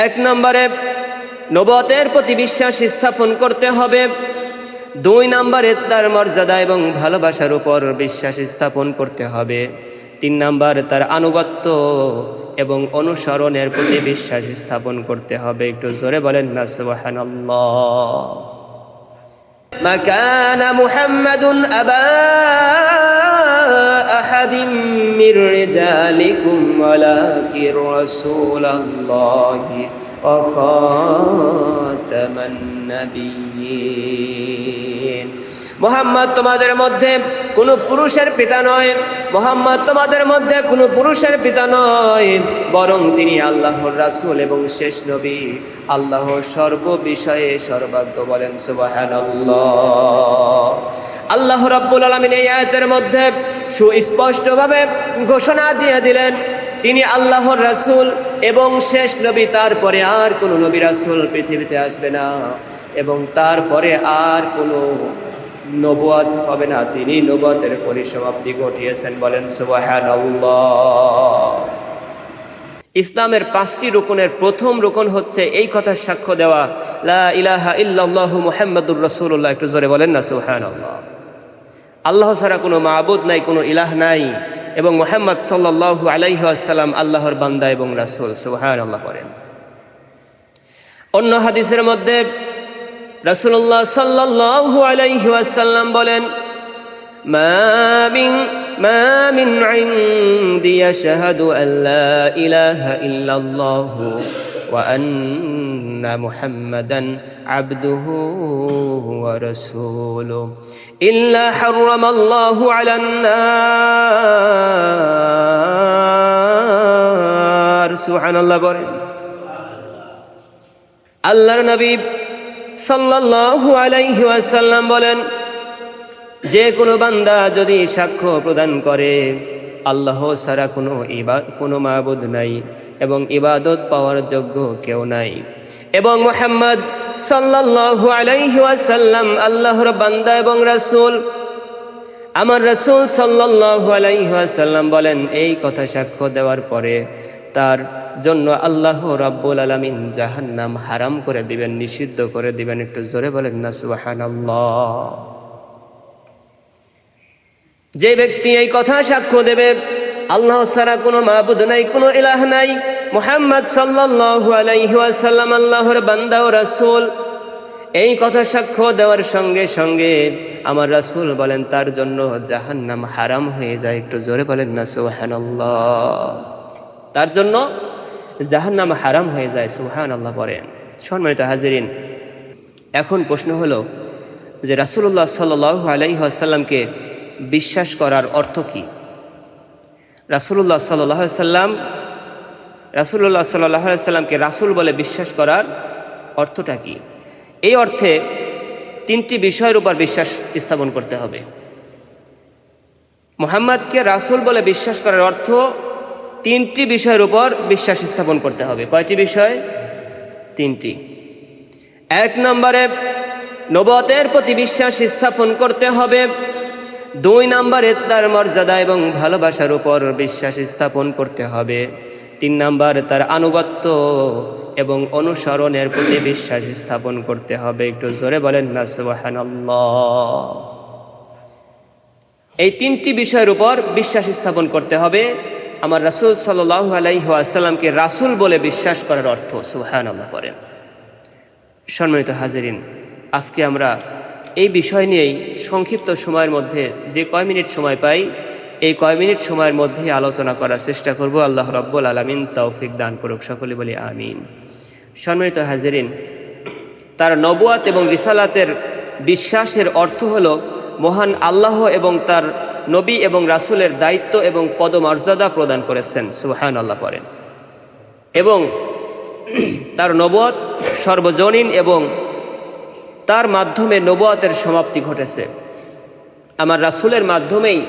এক নম্বরে নবুয়তের প্রতি বিশ্বাস স্থাপন করতে হবে। 2 নম্বরে তার মর্যাদা এবং ভালোবাসার উপর বিশ্বাস স্থাপন করতে হবে। 3 নম্বর তার আনুগত্য এবং অনুসরণের প্রতি বিশ্বাস স্থাপন করতে হবে। একটু জোরে বলেন না সুবহানাল্লাহ। মা কানা মুহাম্মাদুন আবা আহাদিম মির রিজালিকুম ওয়ালাকিন রাসূলুল্লাহি ওয়া খাতামান নাবিয়্যিন। মুহাম্মদ তোমাদের মধ্যে কোনো পুরুষের পিতা নয়, মুহাম্মদ তোমাদের মধ্যে কোনো পুরুষের পিতা নয়, বরং তিনি আল্লাহর রাসূল এবং শেষ নবী। আল্লাহ সর্ব বিষয়ে সর্বজ্ঞ। বলেন সুবহানাল্লাহ। আল্লাহ রাব্বুল আলামিন এই আয়াতের মধ্যে সুস্পষ্টভাবে ঘোষণা দিয়ে দিলেন তিনি আল্লাহর রাসূল এবং শেষ নবী। তারপরে আর কোনো নবী রাসূল পৃথিবীতে আসবে না এবং তারপরে আর কোনো নবুয়ত হবে না। তিনি নবুয়তের পরিসমাপ্তি ঘটিয়েছেন। বলেন সুবহানাল্লাহ। ইসলামের 5টি রুকনের প্রথম রুকন হচ্ছে এই কথার সাক্ষ্য দেওয়া, লা ইলাহা ইল্লাল্লাহু মুহাম্মাদুর রাসূলুল্লাহ। একটু জোরে বলেন না সুবহানাল্লাহ। আল্লাহ ছাড়া কোনো মাবুদ নাই, কোনো ইলাহ নাই, এবং মুহাম্মদ সাল্লাল্লাহু আলাইহি ওয়াসাল্লাম আল্লাহর বান্দা এবং রাসূল। সুবহানাল্লাহ করেন। অন্য হাদিসের মধ্যে রাসূলুল্লাহ সাল্লাল্লাহু আলাইহি ওয়াসাল্লাম বলেন, মা মিন ইনদি ইয়াশহাদু আন লা ইলাহা ইল্লাল্লাহু ওয়া আন্না মুহাম্মাদান আবদুহু ওয়া রাসূলুহু ইল্লা হারামাল্লাহু আলান নার। সুবহানাল্লাহ বলেন। আল্লাহর নবী সাল্লাল্লাহু আলাইহি ওয়াসাল্লাম বলেন, যে কোনো বান্দা যদি সাক্ষ্য প্রদান করে আল্লাহ ছাড়া কোনো মাবুদ নাই এবং ইবাদত পাওয়ার যোগ্য কেউ নাই, এবং মুহাম্মদ সাল্লাল্লাহু আলাইহি ওয়াসাল্লাম আল্লাহর বান্দা এবং রাসূল, আমার রাসূল সাল্লাল্লাহু আলাইহি ওয়াসাল্লাম বলেন, এই কথা সাক্ষ্য দেওয়ার পরে তার জন্য আল্লাহ রাব্বুল আলামিন জাহান্নাম হারাম করে দিবেন, নিষিদ্ধ করে দিবেন। একটু জোরে বলেন না সুবহানাল্লাহ। যে ব্যক্তি এই কথা সাক্ষ্য দেবে আল্লাহ ছাড়া কোনো মাবুদ নাই, কোনো ইলাহ নাই, মুহাম্মদ সাল্লাল্লাহু আলাইহি ওয়াসাল্লাম আল্লাহর বান্দা ও রাসূল, এই কথা সাক্ষ্য দেওয়ার সঙ্গে সঙ্গে আমার রাসূল বলেন তার জন্য জাহান্নাম হারাম হয়ে যায়। একটু জোরে বলেন না সুবহানাল্লাহ। তার জন্য জাহান্নাম হারাম হয়ে যায়। সুবহানাল্লাহ বলেন। সম্মানিত হাজিরিন, এখন প্রশ্ন হলো যে রাসূলুল্লাহ সাল্লাল্লাহু আলাইহি ওয়াসাল্লামকে বিশ্বাস করার অর্থ কি? রাসূলুল্লাহ সাল্লাল্লাহু আলাইহি সাল্লামকে রাসূল বলে বিশ্বাস করার অর্থটা কি? এই অর্থে 3টি বিষয়ের উপর বিশ্বাস স্থাপন করতে হবে। মুহাম্মদকে রাসূল বলে বিশ্বাস করার অর্থ 3টি বিষয়ের উপর বিশ্বাস স্থাপন করতে হবে। কয়টি বিষয়? 3টি। 1 নম্বরে নবুয়তের প্রতি বিশ্বাস স্থাপন করতে হবে। 2 নম্বরে তার মর্যাদা এবং ভালোবাসার উপর বিশ্বাস স্থাপন করতে হবে। 3 নম্বর তার আনুগত্য এবং অনুসরণের প্রতি বিশ্বাস স্থাপন করতে হবে। একটু জোরে বলেন না সুবহানাল্লাহ। এই 3টি বিষয়ের উপর বিশ্বাস স্থাপন করতে হবে। আমার রাসূল সাল্লাল্লাহু আলাইহি ওয়াসাল্লামকে রাসূল বলে বিশ্বাস করার অর্থ। সুবহানাল্লাহ করেন। সম্মানিত হাজিরিন, আজকে আমরা এই বিষয় নিয়েই সংক্ষিপ্ত সময়ের মধ্যে যে কয় মিনিট সময় পাই, এই কয় মিনিট সময়ের মধ্যেই আলোচনা করার চেষ্টা করব। আল্লাহ রাব্বুল আলামিন তৌফিক দান করুক। সকলে বলি আমিন। সম্মানিত হাজিরিন, তার নবুয়ত এবং রিসালাতের বিশ্বাসের অর্থ হলো মহান আল্লাহ এবং তার নবী এবং রাসূলের দায়িত্ব এবং পদমর্যাদা প্রদান করেছেন। সুবহানাল্লাহ করেন। এবং তার নবুয়ত সর্বজনীন এবং তার মাধ্যমে নবুয়তের সমাপ্তি ঘটেছে। আমার রাসূলের মাধ্যমেই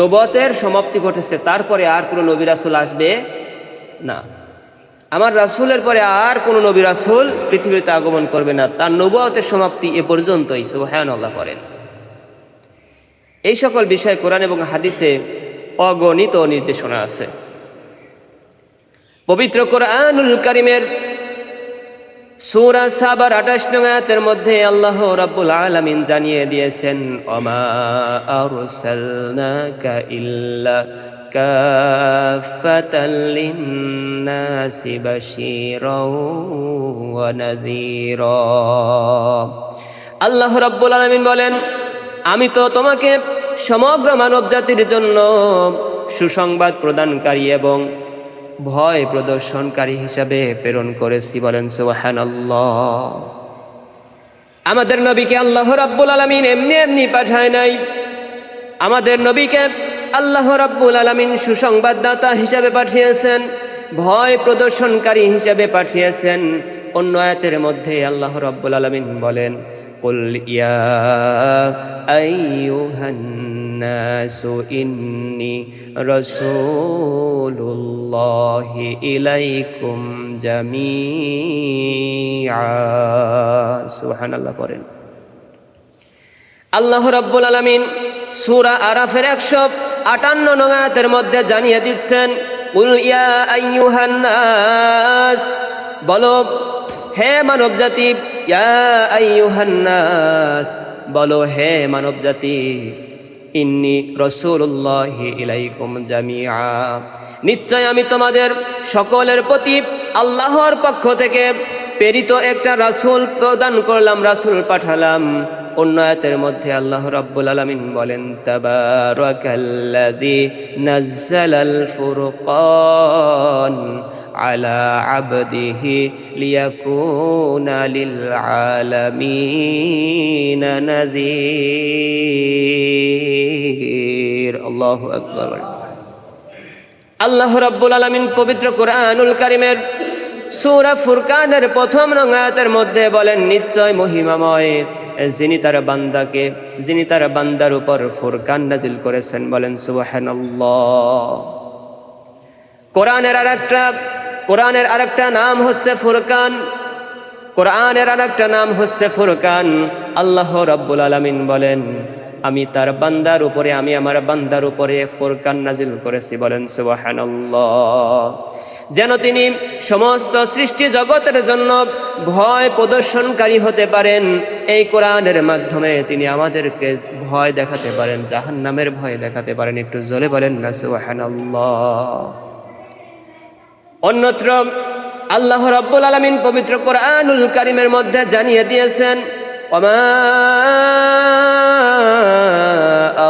নবুয়তের সমাপ্তি ঘটেছে। তারপরে আর কোনো নবী রাসূল আসবে না। আমার রাসূলের পরে আর কোনো নবী রাসূল পৃথিবীতে আগমন করবে না। তার নবুয়তের সমাপ্তি এ পর্যন্তই। সুবহানাল্লাহ করেন। এই সকল বিষয়ে কোরআন এবং হাদিসে অগণিত নির্দেশনা আছে। পবিত্র কোরআনুল কারীমের সূরা সাবার 28 নং আয়াতের মধ্যে আল্লাহ রাব্বুল আলামিন জানিয়ে দিয়েছেন, ওমা আরসালনাকা ইল্লা কাফাতাল লিন্নাসি বাশীরাও ওয়া নাযীরা। আল্লাহ রাব্বুল আলামিন বলেন, আমি তো তোমাকে সমগ্র মানব জাতির জন্য সুসংবাদ প্রদানকারী এবং ভয় প্রদর্শনকারী হিসাবে প্রেরণ করেছি। বলেন সুবহানাল্লাহ। আমাদের নবীকে আল্লাহ রাব্বুল আলামিন এমনি এমনি পাঠায় নাই। আমাদের নবীকে আল্লাহ রাব্বুল আলামিন সুসংবাদদাতা হিসাবে পাঠিয়েছেন, ভয় প্রদর্শনকারী হিসাবে পাঠিয়েছেন। অন্য আয়াতের মধ্যে আল্লাহ রাব্বুল আলামিন বলেন, কুল ইয়া আইয়ুহান নাসু ইন্নী রাসূলুল্লাহি ইলাইকুম জামিআ। সুবহানাল্লাহ পড়েন। আল্লাহ রাব্বুল আলামিন সূরা আরাফের 158 নং আয়াতের মধ্যে জানিয়ে দিচ্ছেন, কুল ইয়া আইয়ুহান নাস, বলো হে মানব জাতি, ইয়া আইয়ুহান নাস, বলো হে মানব জাতি, ইন্নী রাসূলুল্লাহি ইলাইকুম জামিআ, নিশ্চয় আমি তোমাদের সকলের প্রতি আল্লাহর পক্ষ থেকে প্রেরিত একটা রাসূল প্রদান করলাম, রাসূল পাঠালাম। অন্য আয়াতের মধ্যে আল্লাহ রাব্বুল আলামিন বলেন, তাবারাকাল্লাযী নাজ্জালাল ফুরকান আলা আবদিহি লিয়াকুনা লিল আলামিন নাযীর। আল্লাহু আকবার। আল্লাহ রাব্বুল আলামিন পবিত্র কোরআনুল কারীমের সূরা ফুরকানের 1 নং আয়াতের মধ্যে বলেন, নিশ্চয় মহিমাময় যিনি তার বান্দার উপর ফুরকান নাজিল করেছেন। বলেন সুবহানাল্লাহ। কোরআনের আরেকটা নাম হচ্ছে ফুরকান। কোরআনের আরেকটা নাম হচ্ছে ফুরকান। আল্লাহ রাব্বুল আলামিন বলেন, আমি আমার বান্দার উপরে ফুরকান নাজিল করেছি। বলেন সুবহানাল্লাহ। যেন তিনি সমস্ত সৃষ্টি জগতের জন্য ভয় প্রদর্শনকারী হতে পারেন। এই কোরআনের মাধ্যমে তিনি আমাদেরকে ভয় দেখাতে পারেন, জাহান্নামের ভয় দেখাতে পারেন। একটু জোরে বলেন না সুবহানাল্লাহ। অন্যত্র আল্লাহ রাব্বুল আলামিন পবিত্র কোরআনুল কারীমের মধ্যে জানিয়ে দিয়েছেন, ওমা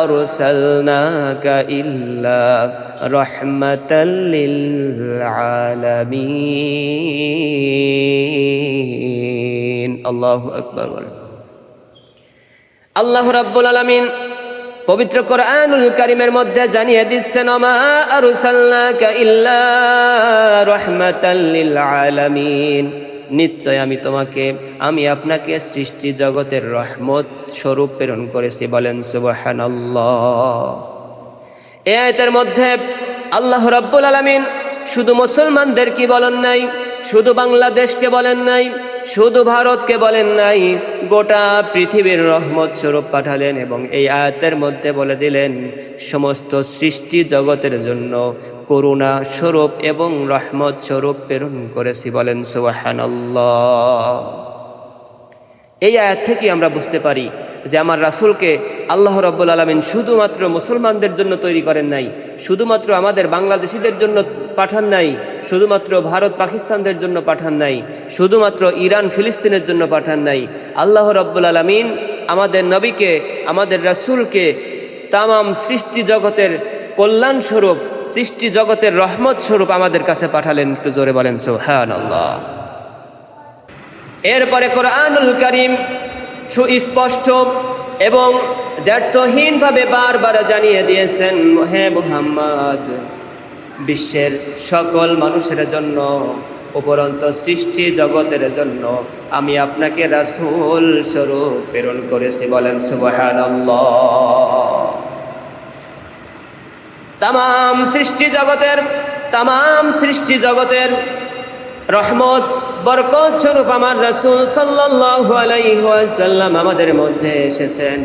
আরসালনাকা ইল্লা রাহমাতাল লিল আলামিন। আল্লাহু আকবার। আল্লাহ রাব্বুল আলামিন পবিত্র কোরআনুল কারীমের মধ্যে জানিয়ে দিচ্ছেন, ওমা আরসালনাকা ইল্লা রাহমাতাল লিল আলামিন, নিশ্চয় আমি আপনাকে সৃষ্টি জগতের রহমত স্বরূপ প্রেরণ করেছি। বলেন সুবহানাল্লাহ। এই আয়াতের মধ্যে আল্লাহ রাব্বুল আলামিন শুধু মুসলমানদেরকে বলেন নাই, শুধু বাংলাদেশকে বলেন নাই, শুধু ভারতকে বলেন নাই, গোটা পৃথিবীর রহমত স্বরূপ পাঠালেন এবং এই আয়াতের মধ্যে বলে দিলেন, সমস্ত সৃষ্টি জগতের জন্য করুণা স্বরূপ এবং রহমত স্বরূপ প্রেরণ করেছি। বলেন সুবহানাল্লাহ। এই আয়াত থেকে আমরা বুঝতে পারি যে আমার রাসূলকে আল্লাহ রাব্বুল আলামিন শুধুমাত্র মুসলমানদের জন্য তৈরি করেন নাই, শুধুমাত্র আমাদের বাংলাদেশিদের জন্য পাঠান নাই, শুধুমাত্র ভারত পাকিস্তানদের জন্য পাঠান নাই, শুধুমাত্র ইরান ফিলিস্তিনের জন্য পাঠান নাই। আল্লাহ রাব্বুল আলামিন আমাদের নবীকে, আমাদের রাসূলকে তামাম সৃষ্টি জগতের কল্যাণ স্বরূপ, সৃষ্টি জগতের রহমত স্বরূপ আমাদের কাছে পাঠালেন। একটু জোরে বলেন সুবহানাল্লাহ। এরপরে কোরআনুল কারীম সুস্পষ্ট এবং দ্ব্যর্থহীনভাবে বারবার জানিয়ে দিয়েছেন, হে মুহাম্মদ, বিশ্বের সকল মানুষের জন্য, উপরন্ত সৃষ্টি জগতের জন্য আমি আপনাকে রাসূল স্বরূপ প্রেরণ করেছি। বলেন সুবহানাল্লাহ। তামাম সৃষ্টি জগতের রহমত বরকত স্বরূপ আমার রাসূল সাল্লাল্লাহু আলাইহি ওয়াসাল্লাম আমাদের মধ্যে এসেছেন।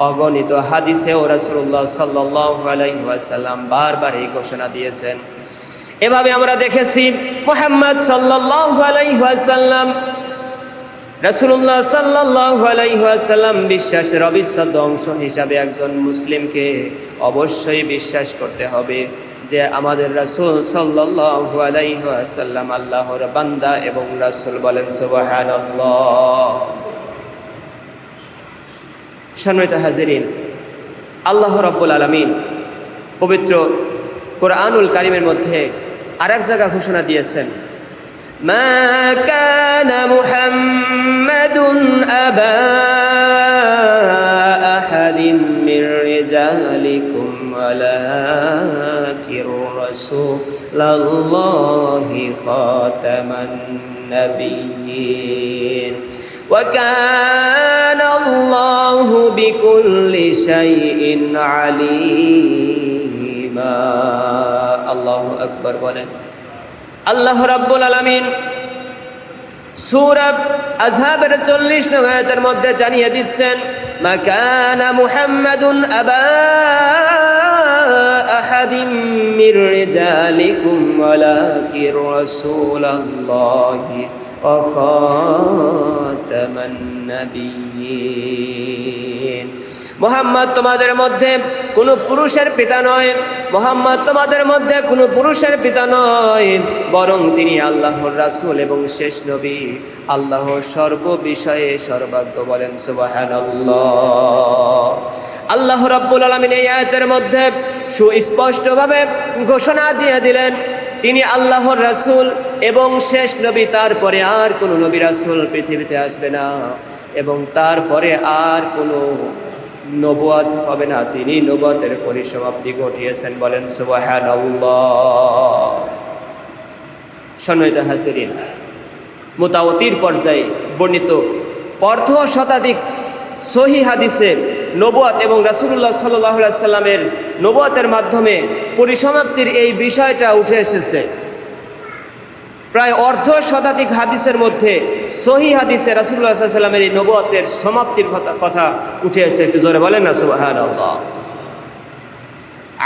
অগণিত হাদিসেও রাসূলুল্লাহ সাল্লাল্লাহু আলাইহি ওয়াসাল্লাম বারবার এই ঘোষণা দিয়েছেন। এভাবে আমরা দেখেছি মুহাম্মদ সাল্লাল্লাহু আলাইহি ওয়াসাল্লাম রাসূলুল্লাহ সাল্লাল্লাহু আলাইহি ওয়াসাল্লাম বিশ্বাসের অবিচ্ছেদ্য অংশ হিসাবে একজন মুসলিমকে অবশ্যই বিশ্বাস করতে হবে যে আমাদের রাসূল সাল্লাল্লাহু আলাইহি ওয়াসাল্লাম আল্লাহর বান্দা এবং রাসূল। বলেন সুবহানাল্লাহ। সম্মানিত হাজিরিন, আল্লাহ রাব্বুল আলামিন পবিত্র কোরআনুল কারীমের মধ্যে আরেক জায়গা ঘোষণা দিয়েছেন, মা কানা মুহাম্মাদুন আবা আহাদিম মির রিজালিকুম ওয়ালাকির রাসূলুল্লাহি খাতামান নাবিয়্যিন ওয়া কানা আল্লাহু বিকুল্লি শাইইন আলীমা। আল্লাহু আকবার বলেন। আল্লাহ রাব্বুল আলামিন সূরা আযহাবের 40 নং আয়াতের মধ্যে জানিয়ে দিচ্ছেন, মা কানা মুহাম্মাদুন আবা আহাদিম মির রিজালিকুম ওয়ালাকির রাসূলুল্লাহি ওয়া খাতামান নাবিয়্যিন। মুহাম্মদ তোমাদের মধ্যে কোনো পুরুষের পিতা নয়, মুহাম্মদ তোমাদের মধ্যে কোনো পুরুষের পিতা নয়, বরং তিনি আল্লাহর রাসূল এবং শেষ নবী, আল্লাহ সর্ব বিষয়ে সর্বজ্ঞ। বলেন সুবহানাল্লাহ। আল্লাহ রাব্বুল আলামিন এই আয়াতের মধ্যে সুস্পষ্টভাবে ঘোষণা দিয়ে দিলেন তিনি আল্লাহর রাসূল এবং শেষ নবী, তারপরে আর কোনো নবী রাসূল পৃথিবীতে আসবে না এবং তারপরে আর কোনো নবুয়ত হবে না, তিনি নবুয়তের পরিসমাপ্তি ঘটিয়েছেন। বলেন সুবহানাল্লাহ। সম্মানিত হাজিরিন, মুতাওয়াতির পর্যায়ে বর্ণিত অর্ধ শতাধিক সহিহ হাদিসে নবুয়ত এবং রাসূলুল্লাহ সাল্লাল্লাহু আলাইহি সাল্লামের নবুয়তের মাধ্যমে পরিসমাপ্তির এই বিষয়টা উঠে এসেছে। প্রায় অর্ধ শতাধিক হাদিসের মধ্যে সহিহ হাদিসে রাসূলুল্লাহ সাল্লাল্লাহু আলাইহি সাল্লামের এই নবুয়তের সমাপ্তির কথা উঠে এসেছে। একটু জোরে বলেন না সুবহানাল্লাহ।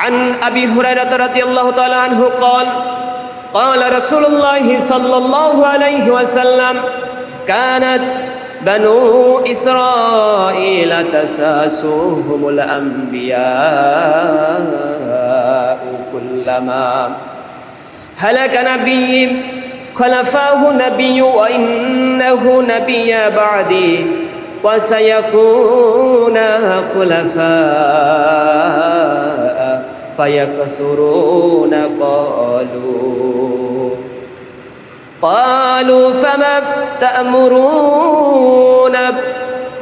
আন আবি হুরায়রা রাদিয়াল্লাহু তাআলা আনহু قال قال رسول الله صلى الله عليه وسلم كانت بنو إسرائيل تساسوهم الأنبياء كلما هلك نبي خلفاه نبي وإنه نبي بعدي وسيكون خلفاء فيكثرون قالوا فما تأمرون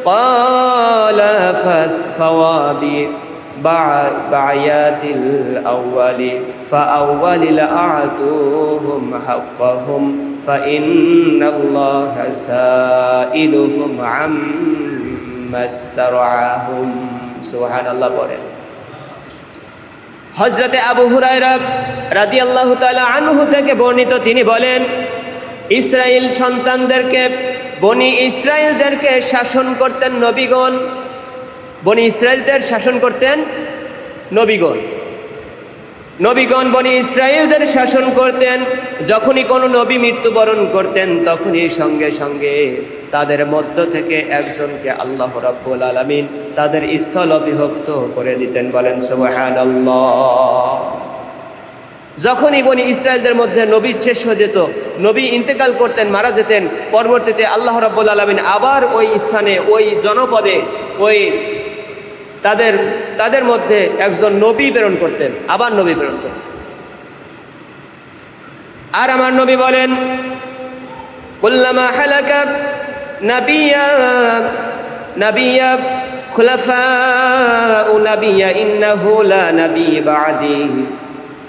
قال فوابي بعيات الأول فأول لأعطوهم حقهم فإن الله سائلهم عما استرعاهم। سبحان الله বলেন। হযরতে আবু হুরায়রা রাদিয়াল্লাহু তাআলা আনহু থেকে বর্ণিত, তিনি বলেন, ইসরাইল সন্তানদেরকে, বনি ইসরাইলদেরকে শাসন করতেন নবীগণ। বনি ইসরাইলদের শাসন করতেন নবীগণ। নবীগণ বনি ইসরাইলদের শাসন করতেন। যখনই কোনো নবী মৃত্যুবরণ করতেন তখনই সঙ্গে সঙ্গে তাদের মধ্য থেকে একজনকে আল্লাহ রাব্বুল আলামিন তাদের স্থল বিভক্ত করে দিতেন। বলেন সুবহানাল্লাহ। যখনই বনি ইসরাইলদের মধ্যে নবী শেষ হয়ে যেত, নবী ইন্তেকাল করতেন, মারা যেতেন, পরবর্তীতে আল্লাহ রাব্বুল আলামিন আবার ওই স্থানে, ওই জনপদে, ওই তাদের মধ্যে একজন নবী প্রেরণ করতেন, আবার নবী প্রেরণ করতেন। আর আমার নবী বলেন, কুল্লামা হালাকা নাবিয়্যা খুলাফাউ নাবিয়্যা ইন্নাহু লা নবী বা'দি।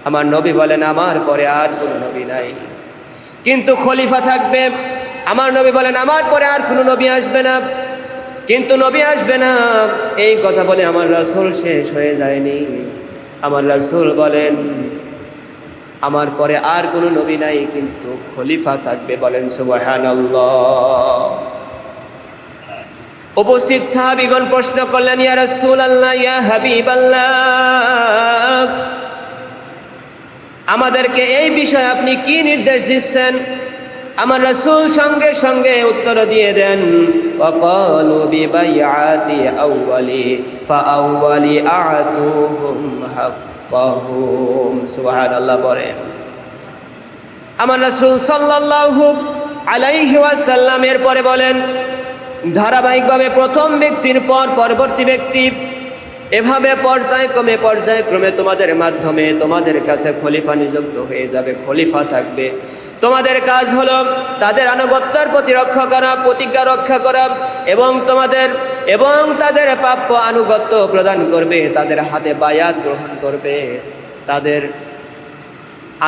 আমার নবী বলেন, আমার পরে আর কোনো নবী নাই, কিন্তু খলিফা থাকবে। আমার নবী বলেন, আমার পরে আর কোনো নবী আসবে না, কিন্তু নবী আসবে না। এই কথা বলে আমার রাসূল শেষ হয়ে যায়নি। আমার রাসূল বলেন, আমার পরে আর কোনো নবী নাই, কিন্তু খলিফা থাকবে। বলেন সুবহানাল্লাহ। উপস্থিত সাহাবীগণ প্রশ্ন করলেন, ইয়া রাসূলুল্লাহ, ইয়া হাবিবাল্লাহ, আমাদেরকে এই বিষয়ে আপনি কি নির্দেশ দিচ্ছেন? আমার রাসূল সঙ্গে সঙ্গে উত্তর দিয়ে দেন, ওয়াকালু বিবাইআতি আউয়ালি ফাআউয়ালি আতুহুম হাক্কাহুম। সুবহানাল্লাহ বলেন। আমার রাসূল সাল্লাল্লাহু আলাইহি ওয়াসাল্লাম এর পরে বলেন, ধারাবাহিকভাবে প্রথম ব্যক্তির পর পরবর্তী ব্যক্তি, এভাবে পর্যায়ক্রমে তোমাদের মাধ্যমে তোমাদের কাছে খলিফা নিযুক্ত হয়ে যাবে, খলিফা থাকবে। তোমাদের কাজ হলো তাদের আনুগত্যের প্রতিরক্ষা করা, প্রতিজ্ঞা রক্ষা করা এবং তাদের প্রাপ্য আনুগত্য প্রদান করবে, তাদের হাতে বায়াত গ্রহণ করবে, তাদের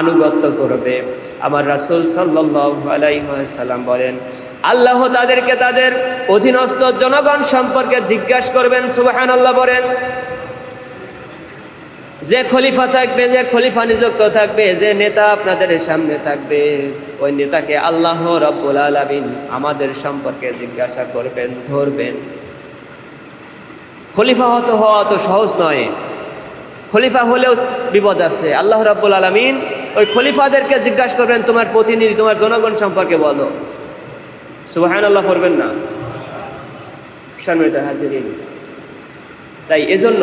আনুগত্য করবে। আমার রাসূল সাল্লাল্লাহু আলাইহি ওয়াসাল্লাম বলেন, আল্লাহ তাদেরকে তাদের অধীনস্থ জনগণ সম্পর্কে জিজ্ঞাসা করবেন। সুবহানাল্লাহ বলেন। যে খলিফা থাকবে, যে খলিফা নিযুক্ত থাকবে, যে নেতা আপনাদের সামনে থাকবে, ওই নেতাকে আল্লাহ রাব্বুল আলামিন আমাদের সম্পর্কে জিজ্ঞাসা করবেন, ধরবেন। খলিফা হওয়া তো সহজ নয়। খলিফা হলেও বিপদ আছে। আল্লাহ রাব্বুল আলামিন ওই খলিফাদেরকে জিজ্ঞাসা করবেন, তোমার প্রতিনিধি, তোমার জনগণ সম্পর্কে বলো। সুবহানাল্লাহ পড়বেন না? সম্মানিত হাজিরিন, তাই এজন্য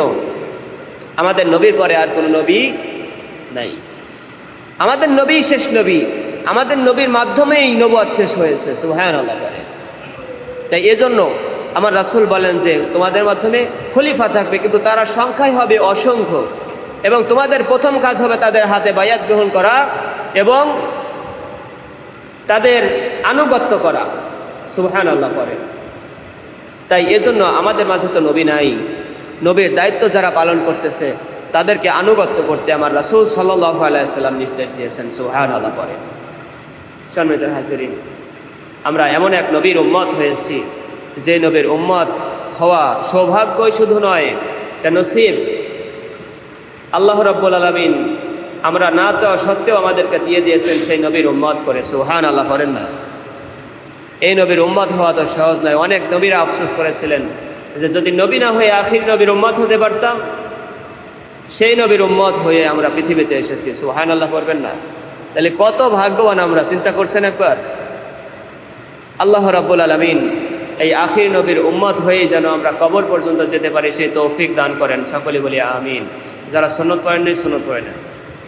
আমাদের নবীর পরে আর কোনো নবী নাই। আমাদের নবী শেষ নবী, আমাদের নবীর মাধ্যমেই নবুয়ত শেষ হয়েছে। সুবহানাল্লাহ বলে। তাই এজন্য আমার রাসূল বলেন যে তোমাদের মাধ্যমে খলিফা থাকবে, কিন্তু তারা সংখ্যায় হবে অসংখ্য, এবং তোমাদের প্রথম কাজ হবে তাদের হাতে বায়াত গ্রহণ করা এবং তাদের আনুগত্য করা। সুবহানাল্লাহ পড়ে। তাই এজন্য আমাদের মাঝে তো নবী নাই। নবীর দায়িত্ব যারা পালন করতেছে তাদেরকে আনুগত্য করতে আমার রাসূল সাল্লাল্লাহু আলাইহি ওয়াসাল্লাম নির্দেশ দিয়েছেন। সুবহানাল্লাহ পড়ে। সম্মানিত হাজিরিন, আমরা এমন এক নবীর উম্মত হয়েছি যে নবীর উম্মত হওয়া সৌভাগ্যই শুধু নয়, এটা নসিব। আল্লাহ রাব্বুল আলামিন আমরা না চাওয়া সত্ত্বেও আমাদেরকে দিয়ে দিয়েছেন সেই নবীর উম্মত করে। সুবহানাল্লাহ করেন না? এই নবীর উম্মত হওয়া তো সহজ নয়। অনেক নবীরা আফসোস করেছিলেন যে যদি নবী না হয়ে আখির নবীর উম্মত হতে পারতাম। সেই নবীর উম্মত হয়ে আমরা পৃথিবীতে এসেছি। সুবহানাল্লাহ করবেন না? তাহলে কত ভাগ্যবান আমরা, চিন্তা করছেন একবার? আল্লাহ রাব্বুল আলামিন এই আখির নবীর উম্মত হয়েই যেন আমরা কবর পর্যন্ত যেতে পারি সেই তৌফিক দান করেন। সকলে বলি আমিন। যারা সুন্নত পড়েন নাই, সুন্নত পড়ে না।